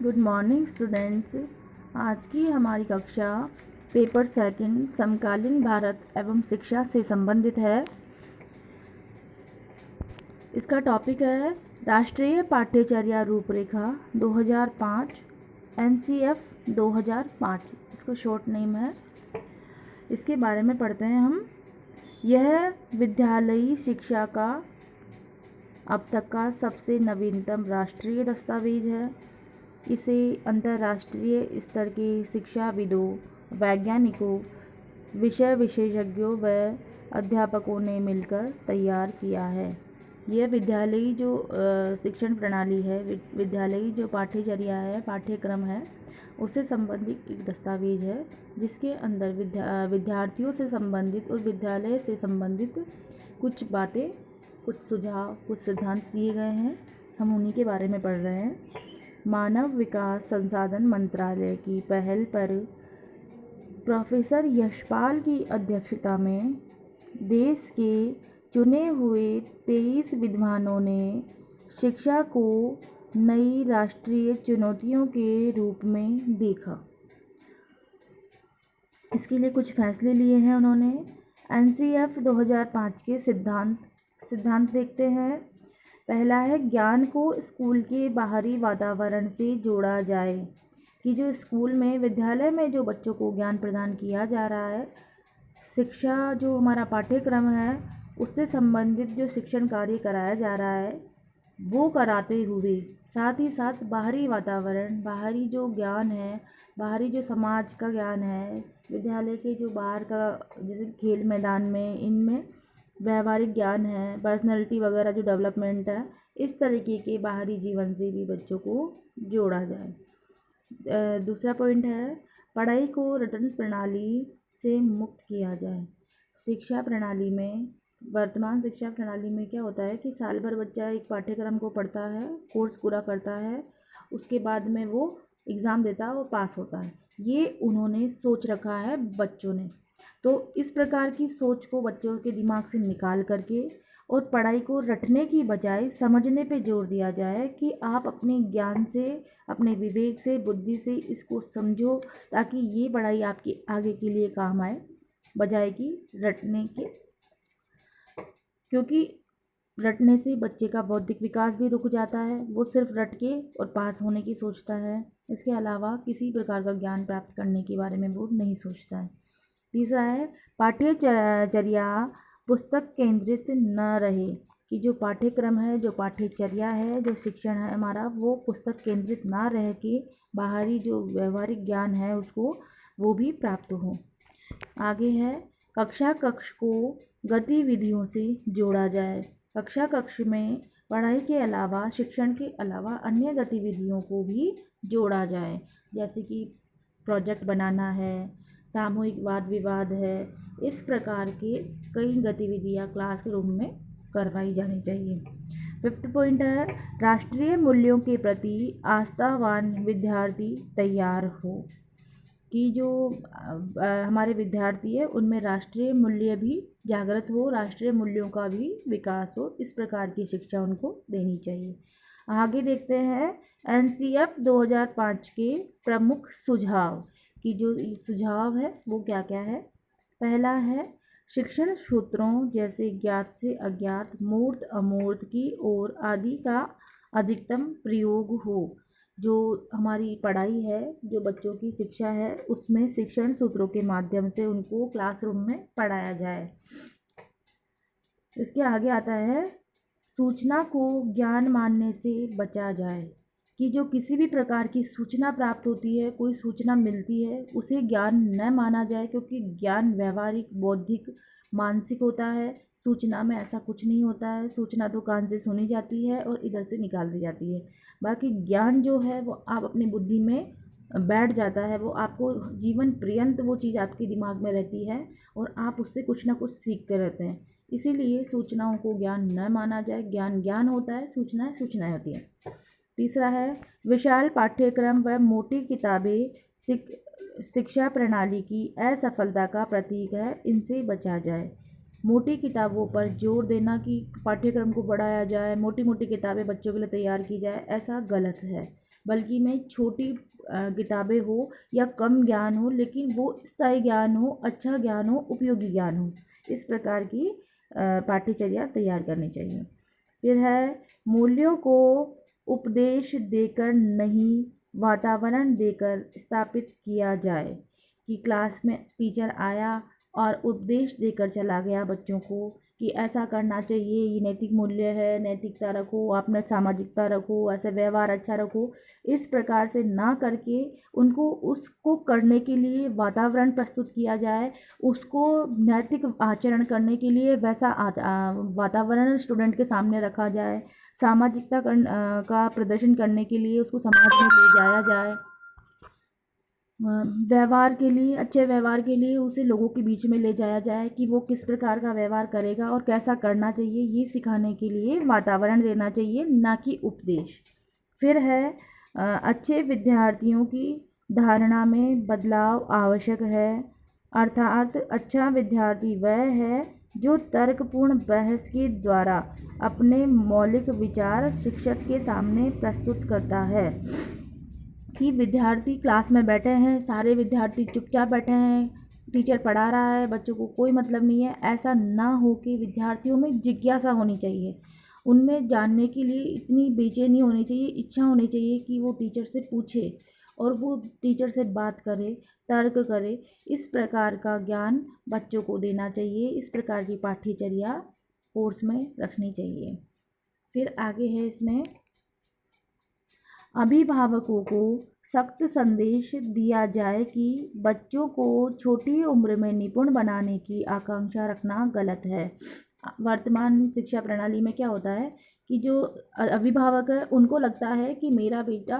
Good morning students. आज की हमारी कक्षा पेपर सेकंड समकालीन भारत एवं शिक्षा से संबंधित है। इसका टॉपिक है राष्ट्रीय पाठ्यचर्या रूपरेखा 2005 NCF 2005, इसको शॉर्ट नेम है। इसके बारे में पढ़ते हैं हम। यह विद्यालयी शिक्षा का अब तक का सबसे नवीनतम राष्ट्रीय दस्तावेज है। इसे अंतर्राष्ट्रीय स्तर के शिक्षाविदों, वैज्ञानिकों, विषय विशेषज्ञों व अध्यापकों ने मिलकर तैयार किया है। यह विद्यालयी जो शिक्षण प्रणाली है, विद्यालयी जो पाठ्यचर्या है, पाठ्यक्रम है, उससे संबंधित एक दस्तावेज है, जिसके अंदर विद्यार्थियों से संबंधित और विद्यालय से संबंधित कुछ बातें, कुछ सुझाव, कुछ सिद्धांत दिए गए हैं। हम उन्हीं के बारे में पढ़ रहे हैं। मानव विकास संसाधन मंत्रालय की पहल पर प्रोफेसर यशपाल की अध्यक्षता में देश के चुने हुए 23 विद्वानों ने शिक्षा को नई राष्ट्रीय चुनौतियों के रूप में देखा। इसके लिए कुछ फैसले लिए हैं उन्होंने। NCF 2005 के सिद्धांत देखते हैं। पहला है, ज्ञान को स्कूल के बाहरी वातावरण से जोड़ा जाए, कि जो स्कूल में, विद्यालय में जो बच्चों को ज्ञान प्रदान किया जा रहा है, शिक्षा जो हमारा पाठ्यक्रम है, उससे संबंधित जो शिक्षण कार्य कराया जा रहा है, वो कराते हुए साथ ही साथ बाहरी वातावरण, बाहरी जो ज्ञान है, बाहरी जो समाज का ज्ञान है, विद्यालय के जो बाहर का, जैसे खेल मैदान में, इनमें व्यवहारिक ज्ञान है, पर्सनैलिटी वगैरह जो डेवलपमेंट है, इस तरीके के बाहरी जीवन से भी बच्चों को जोड़ा जाए। दूसरा पॉइंट है, पढ़ाई को रटन प्रणाली से मुक्त किया जाए। शिक्षा प्रणाली में, वर्तमान शिक्षा प्रणाली में क्या होता है कि साल भर बच्चा एक पाठ्यक्रम को पढ़ता है, कोर्स पूरा करता है, उसके बाद में वो एग्ज़ाम देता है और पास होता है। ये उन्होंने सोच रखा है बच्चों ने। तो इस प्रकार की सोच को बच्चों के दिमाग से निकाल करके और पढ़ाई को रटने की बजाय समझने पे जोर दिया जाए कि आप अपने ज्ञान से, अपने विवेक से, बुद्धि से इसको समझो, ताकि ये पढ़ाई आपकी आगे के लिए काम आए, बजाय कि रटने के। क्योंकि रटने से बच्चे का बौद्धिक विकास भी रुक जाता है। वो सिर्फ रट के और पास होने की सोचता है, इसके अलावा किसी प्रकार का ज्ञान प्राप्त करने के बारे में वो नहीं सोचता है। तीसरा है, पाठ्यचर्या पुस्तक केंद्रित न रहे, कि जो पाठ्यक्रम है, जो पाठ्यचर्या है, जो शिक्षण है हमारा, वो पुस्तक केंद्रित ना रह के बाहरी जो व्यवहारिक ज्ञान है उसको वो भी प्राप्त हो। आगे है, कक्षा कक्ष को गतिविधियों से जोड़ा जाए। कक्षा कक्ष में पढ़ाई के अलावा, शिक्षण के अलावा अन्य गतिविधियों को भी जोड़ा जाए, जैसे कि प्रोजेक्ट बनाना है, सामूहिक वाद विवाद है, इस प्रकार के कई गतिविधियाँ क्लासरूम में करवाई जानी चाहिए। फिफ्थ पॉइंट है, राष्ट्रीय मूल्यों के प्रति आस्थावान विद्यार्थी तैयार हो, कि जो हमारे विद्यार्थी है उनमें राष्ट्रीय मूल्य भी जागृत हो, राष्ट्रीय मूल्यों का भी विकास हो, इस प्रकार की शिक्षा उनको देनी चाहिए। आगे देखते हैं NCF 2005 के प्रमुख सुझाव, कि जो सुझाव है वो क्या क्या है। पहला है, शिक्षण सूत्रों जैसे ज्ञात से अज्ञात, मूर्त अमूर्त की ओर आदि का अधिकतम प्रयोग हो। जो हमारी पढ़ाई है, जो बच्चों की शिक्षा है, उसमें शिक्षण सूत्रों के माध्यम से उनको क्लासरूम में पढ़ाया जाए। इसके आगे आता है, सूचना को ज्ञान मानने से बचा जाए, कि जो किसी भी प्रकार की सूचना प्राप्त होती है, कोई सूचना मिलती है, उसे ज्ञान न माना जाए, क्योंकि ज्ञान व्यवहारिक, बौद्धिक, मानसिक होता है। सूचना में ऐसा कुछ नहीं होता है। सूचना तो कान से सुनी जाती है और इधर से निकाल दी जाती है। बाकी ज्ञान जो है वो आप अपनी बुद्धि में बैठ जाता है, वो आपको जीवन पर्यंत वो चीज़ आपके दिमाग में रहती है और आप उससे कुछ ना कुछ सीखते रहते हैं। इसीलिए सूचनाओं को ज्ञान न माना जाए। ज्ञान ज्ञान होता है, सूचनाएं सूचनाएं होती हैं। तीसरा है, विशाल पाठ्यक्रम व मोटी किताबें शिक्षा प्रणाली की असफलता का प्रतीक है, इनसे बचा जाए। मोटी किताबों पर जोर देना कि पाठ्यक्रम को बढ़ाया जाए, मोटी मोटी किताबें बच्चों के लिए तैयार की जाए, ऐसा गलत है। बल्कि में छोटी किताबें हो या कम ज्ञान हो, लेकिन वो स्थायी ज्ञान हो, अच्छा ज्ञान हो, उपयोगी ज्ञान हो। इस प्रकार की पाठ्यचर्या तैयार करनी चाहिए। फिर है मूल्यों को उपदेश देकर नहीं, वातावरण देकर स्थापित किया जाए। कि क्लास में टीचर आया और उपदेश देकर चला गया बच्चों को कि ऐसा करना चाहिए, ये नैतिक मूल्य है, नैतिकता रखो, आपने सामाजिकता रखो, ऐसे व्यवहार अच्छा रखो। इस प्रकार से ना करके उनको उसको करने के लिए वातावरण प्रस्तुत किया जाए, उसको नैतिक आचरण करने के लिए वैसा वातावरण स्टूडेंट के सामने रखा जाए। सामाजिकता का प्रदर्शन करने के लिए उसको समाज में ले जाया जाए। व्यवहार के लिए, अच्छे व्यवहार के लिए उसे लोगों के बीच में ले जाया जाए कि वो किस प्रकार का व्यवहार करेगा और कैसा करना चाहिए, ये सिखाने के लिए वातावरण देना चाहिए, ना कि उपदेश। फिर है अच्छे विद्यार्थियों की धारणा में बदलाव आवश्यक है। अर्थात अच्छा विद्यार्थी वह है जो तर्कपूर्ण बहस के द्वारा अपने मौलिक विचार शिक्षक के सामने प्रस्तुत करता है। कि विद्यार्थी क्लास में बैठे हैं, सारे विद्यार्थी चुपचाप बैठे हैं, टीचर पढ़ा रहा है, बच्चों को कोई मतलब नहीं है, ऐसा ना हो कि विद्यार्थियों में जिज्ञासा होनी चाहिए, उनमें जानने के लिए इतनी बेचैनी होनी चाहिए, इच्छा होनी चाहिए कि वो टीचर से पूछे और वो टीचर से बात करे, तर्क करे। इस प्रकार का ज्ञान बच्चों को देना चाहिए, इस प्रकार की पाठ्यचर्या कोर्स में रखनी चाहिए। फिर आगे है इसमें अभिभावकों को सख्त संदेश दिया जाए कि बच्चों को छोटी उम्र में निपुण बनाने की आकांक्षा रखना गलत है। वर्तमान शिक्षा प्रणाली में क्या होता है कि जो अभिभावक है उनको लगता है कि मेरा बेटा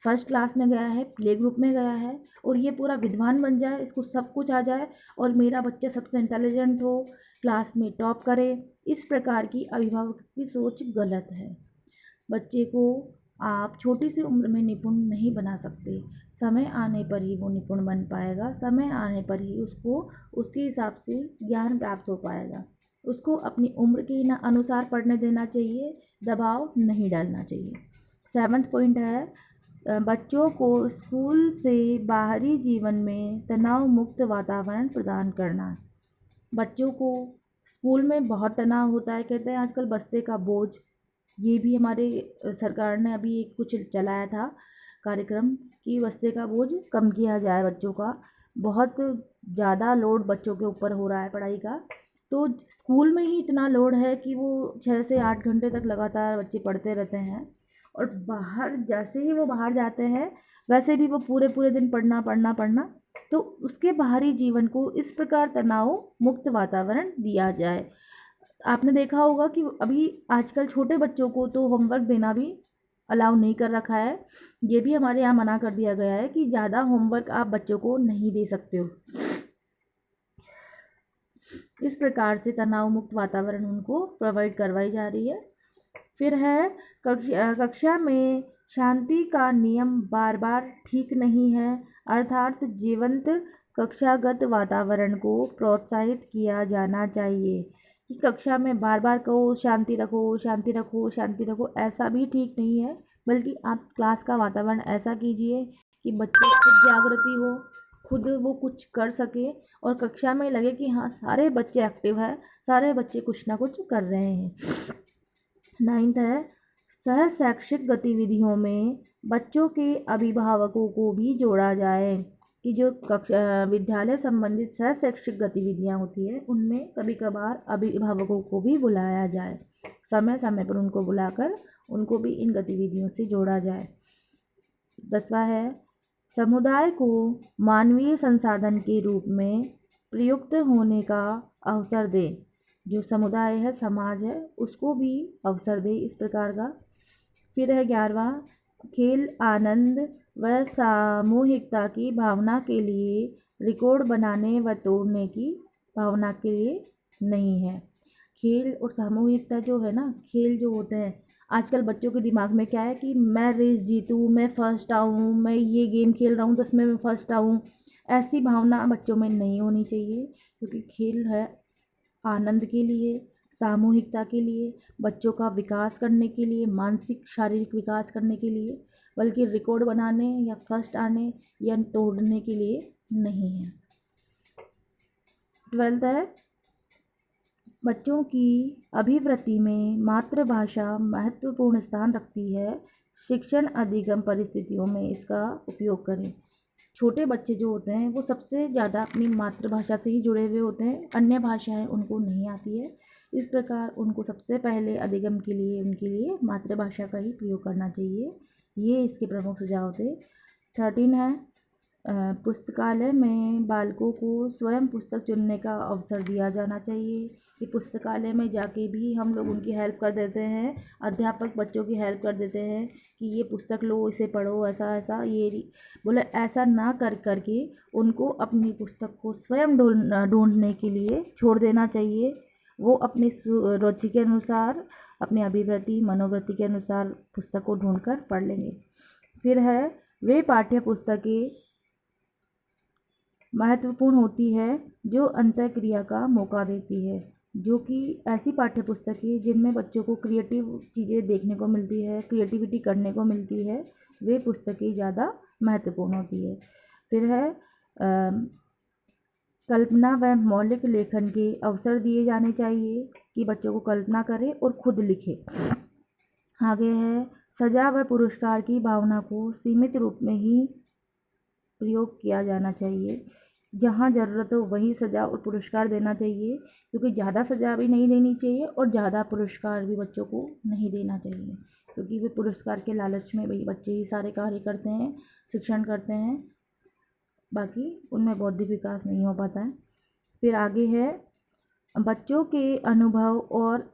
फर्स्ट क्लास में गया है, प्ले ग्रुप में गया है और ये पूरा विद्वान बन जाए, इसको सब कुछ आ जाए और मेरा बच्चा सबसे इंटेलिजेंट हो, क्लास में टॉप करे। इस प्रकार की अभिभावक की सोच गलत है। बच्चे को आप छोटी सी उम्र में निपुण नहीं बना सकते, समय आने पर ही वो निपुण बन पाएगा, समय आने पर ही उसको उसके हिसाब से ज्ञान प्राप्त हो पाएगा। उसको अपनी उम्र के अनुसार पढ़ने देना चाहिए, दबाव नहीं डालना चाहिए। 7वां पॉइंट है बच्चों को स्कूल से बाहरी जीवन में तनाव मुक्त वातावरण प्रदान करना। बच्चों को स्कूल में बहुत तनाव होता है, कहते हैं आजकल बस्ते का बोझ। ये भी हमारे सरकार ने अभी एक कुछ चलाया था कार्यक्रम कि बस्ते का बोझ कम किया जाए बच्चों का। बहुत ज़्यादा लोड बच्चों के ऊपर हो रहा है पढ़ाई का, तो स्कूल में ही इतना लोड है कि वो 6 से 8 घंटे तक लगातार बच्चे पढ़ते रहते हैं और बाहर जैसे ही वो बाहर जाते हैं वैसे भी वो पूरे पूरे दिन पढ़ना पढ़ना पढ़ना। तो उसके बाहरी जीवन को इस प्रकार तनाव मुक्त वातावरण दिया जाए। आपने देखा होगा कि अभी आजकल छोटे बच्चों को तो होमवर्क देना भी अलाउ नहीं कर रखा है। ये भी हमारे यहाँ मना कर दिया गया है कि ज़्यादा होमवर्क आप बच्चों को नहीं दे सकते हो। इस प्रकार से तनाव मुक्त वातावरण उनको प्रोवाइड करवाई जा रही है। फिर है कक्षा में शांति का नियम बार बार ठीक नहीं है, अर्थात जीवंत कक्षागत वातावरण को प्रोत्साहित किया जाना चाहिए। कि कक्षा में बार बार कहो शांति रखो शांति रखो शांति रखो, ऐसा भी ठीक नहीं है, बल्कि आप क्लास का वातावरण ऐसा कीजिए कि बच्चे खुद जागृति हो, खुद वो कुछ कर सके और कक्षा में लगे कि हाँ सारे बच्चे एक्टिव है, सारे बच्चे कुछ ना कुछ कर रहे हैं। 9वां है सह शैक्षिक गतिविधियों में बच्चों के अभिभावकों को भी जोड़ा जाए। कि जो विद्यालय संबंधित सह शैक्षिक गतिविधियाँ होती है उनमें कभी कभार अभिभावकों को भी बुलाया जाए, समय समय पर उनको बुलाकर उनको भी इन गतिविधियों से जोड़ा जाए। 10वां है समुदाय को मानवीय संसाधन के रूप में प्रयुक्त होने का अवसर दे। जो समुदाय है, समाज है, उसको भी अवसर दे इस प्रकार का। फिर है 11वां खेल आनंद व सामूहिकता की भावना के लिए, रिकॉर्ड बनाने व तोड़ने की भावना के लिए नहीं है। खेल और सामूहिकता जो है ना, खेल जो होते हैं आजकल बच्चों के दिमाग में क्या है कि मैं रेस जीतूँ, मैं फर्स्ट आऊँ, मैं ये गेम खेल रहा हूँ तो उसमें मैं फर्स्ट आऊँ। ऐसी भावना बच्चों में नहीं होनी चाहिए, क्योंकि खेल है आनंद के लिए, सामूहिकता के लिए, बच्चों का विकास करने के लिए, मानसिक शारीरिक विकास करने के लिए। बल्कि रिकॉर्ड बनाने या फर्स्ट आने या तोड़ने के लिए नहीं है। 12th है, बच्चों की अभिवृत्ति में मातृभाषा महत्वपूर्ण स्थान रखती है। शिक्षण अधिगम परिस्थितियों में इसका उपयोग करें। छोटे बच्चे जो होते हैं वो सबसे ज़्यादा अपनी मातृभाषा से ही जुड़े हुए होते हैं, अन्य भाषाएं उनको नहीं आती है। इस प्रकार उनको सबसे पहले अधिगम के लिए उनके लिए मातृभाषा का ही प्रयोग करना चाहिए। ये इसके प्रमुख सुझाव थे। 13 है, पुस्तकालय में बालकों को स्वयं पुस्तक चुनने का अवसर दिया जाना चाहिए। कि पुस्तकालय में जाके भी हम लोग उनकी हेल्प कर देते हैं, अध्यापक बच्चों की हेल्प कर देते हैं कि ये पुस्तक लो, इसे पढ़ो, ऐसा ऐसा, ये बोले ऐसा ना करके उनको अपनी पुस्तक को स्वयं ढूंढने के लिए छोड़ देना चाहिए। वो अपनी रुचि के अनुसार, अपनी अभिवृत्ति मनोवृत्ति के अनुसार पुस्तक को ढूंढकर पढ़ लेंगे। फिर है, वे पाठ्य पुस्तकें महत्वपूर्ण होती है जो अंतःक्रिया का मौका देती है। जो कि ऐसी पाठ्य पुस्तकें जिनमें बच्चों को क्रिएटिव चीज़ें देखने को मिलती है, क्रिएटिविटी करने को मिलती है, वे पुस्तकें ज़्यादा महत्वपूर्ण होती है। फिर है, कल्पना व मौलिक लेखन के अवसर दिए जाने चाहिए कि बच्चों को कल्पना करें और खुद लिखे। आगे है, सजा व पुरस्कार की भावना को सीमित रूप में ही प्रयोग किया जाना चाहिए। जहाँ ज़रूरत हो वहीं सज़ा और पुरस्कार देना चाहिए, क्योंकि ज़्यादा सज़ा भी नहीं देनी चाहिए और ज़्यादा पुरस्कार भी बच्चों को नहीं देना चाहिए, क्योंकि वे पुरस्कार के लालच में भाई बच्चे ही सारे कार्य करते हैं, शिक्षण करते हैं, बाकी उनमें बौद्धिक विकास नहीं हो पाता है। फिर आगे है, बच्चों के अनुभव और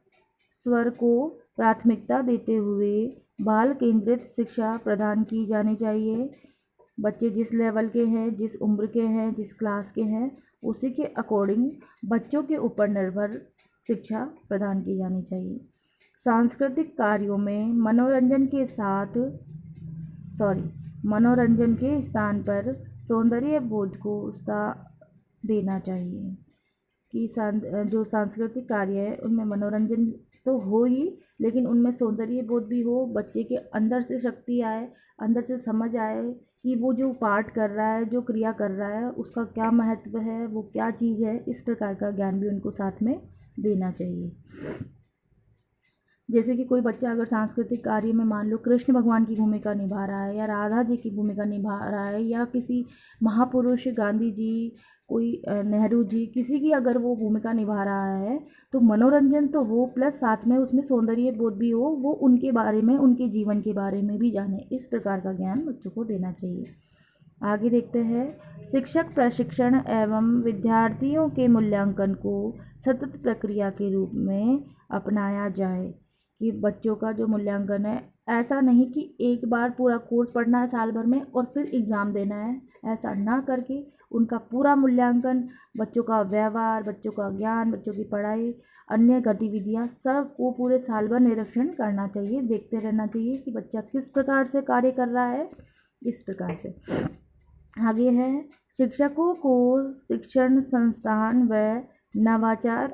स्वर को प्राथमिकता देते हुए बाल केंद्रित शिक्षा प्रदान की जानी चाहिए। बच्चे जिस लेवल के हैं, जिस उम्र के हैं, जिस क्लास के हैं, उसी के अकॉर्डिंग बच्चों के ऊपर निर्भर शिक्षा प्रदान की जानी चाहिए। सांस्कृतिक कार्यों में मनोरंजन के स्थान पर सौंदर्य बोध को देना चाहिए। कि जो सांस्कृतिक कार्य है उनमें मनोरंजन तो हो ही, लेकिन उनमें सौंदर्य बोध भी हो, बच्चे के अंदर से शक्ति आए, अंदर से समझ आए कि वो जो पाठ कर रहा है, जो क्रिया कर रहा है, उसका क्या महत्व है, वो क्या चीज़ है। इस प्रकार का ज्ञान भी उनको साथ में देना चाहिए। जैसे कि कोई बच्चा अगर सांस्कृतिक कार्य में मान लो कृष्ण भगवान की भूमिका निभा रहा है या राधा जी की भूमिका निभा रहा है या किसी महापुरुष गांधी जी, कोई नेहरू जी, किसी की अगर वो भूमिका निभा रहा है, तो मनोरंजन तो हो प्लस साथ में उसमें सौंदर्य बोध भी हो, वो उनके बारे में, उनके जीवन के बारे में भी जाने। इस प्रकार का ज्ञान बच्चों को देना चाहिए। आगे देखते हैं, शिक्षक प्रशिक्षण एवं विद्यार्थियों के मूल्यांकन को सतत प्रक्रिया के रूप में अपनाया जाए। कि बच्चों का जो मूल्यांकन है, ऐसा नहीं कि एक बार पूरा कोर्स पढ़ना है साल भर में और फिर एग्ज़ाम देना है, ऐसा ना करके उनका पूरा मूल्यांकन, बच्चों का व्यवहार, बच्चों का ज्ञान, बच्चों की पढ़ाई, अन्य गतिविधियां, सब को पूरे साल भर निरीक्षण करना चाहिए, देखते रहना चाहिए कि बच्चा किस प्रकार से कार्य कर रहा है। इस प्रकार से आगे है, शिक्षकों को शिक्षण संस्थान व नवाचार